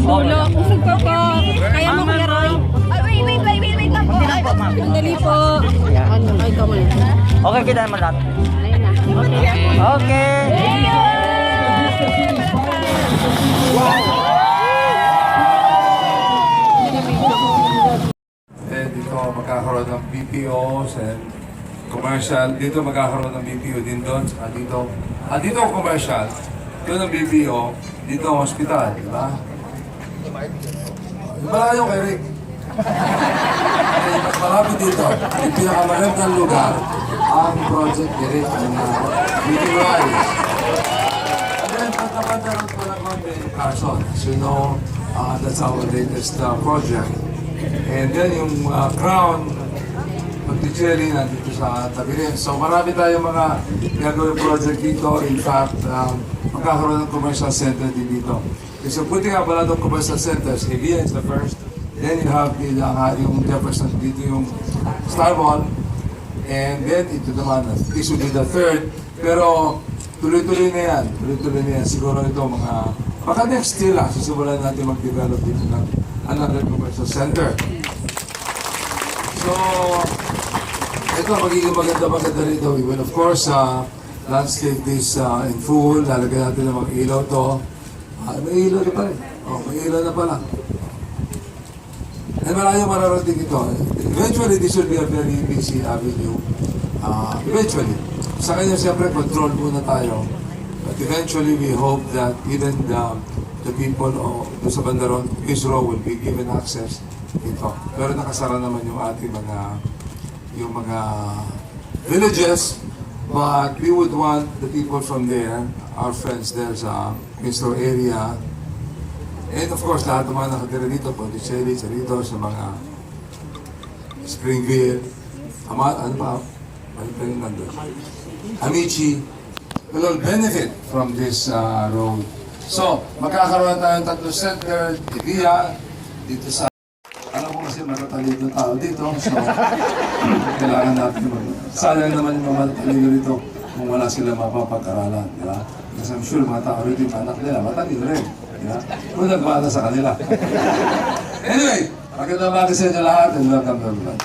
dulo. Usog pa po. Kaya mo Kuya Roy. Ay, wait lang po. Sandali po. Ay, ikaw muna. Okay, kita naman lahat. Ayun na. Okay. And dito magkakaroon ng BPOs and commercial. Dito magkakaroon ng BPO din doon. Dito ang commercial. Doon ang BPO. Dito ang hospital. Diba? Malayo kay Rick. Mas malapit dito. Yung pinakamagandang lugar ang project ni Rick na BPOs. And then, pagkapantaran ko lang konti, Carson. As you know, that's our latest project. And then yung crown, pag-cherry nandito sa tabi rin. So marami tayong mga gagawin project dito. In fact, magkakaroon ng commercial center din dito. So putting up a lot of commercial centers. Evia is the first. Then you have yung Jefferson dito yung Star Mall. And then ito naman, this will be the third. Pero tuloy-tuloy na yan. Tuloy-tuloy na yan. Siguro ito mga, baka next year lang, susimulan natin mag-develop dito ng another commercial center. So, ito magiging maganda rito. We will of course landscape this in full. Lalagyan natin ng mga ilaw to. May ilaw na pala. May ilaw na pala. And malayo mararating ito. Eventually, this will be a very busy avenue. Eventually. Sa kanya, siyempre, control muna tayo. But eventually, we hope that even the people sa Bandaron, Kisro will be given access dito. Pero nakasara naman yung ating mga villages. But we would want the people from there, our friends there sa Kisro area, and of course, lahat ng mga nakatira dito, Ponticelli, Cerrito, sa mga Springville, ano pa? Amici, will all benefit from this road. So, magkakaroon tayong tatlo center, Evia, dito sa... Alam ko kasi matatalino tao dito, so kailangan natin sayang naman yung mga matatalino dito kung wala sila mapapag-aralan, di ba? Kasi I'm sure mga tao rito yung anak nila, matalino rin, di ba? Kung nagmana sa kanila. Anyway, magandang umaga sa inyo lahat and welcome everyone.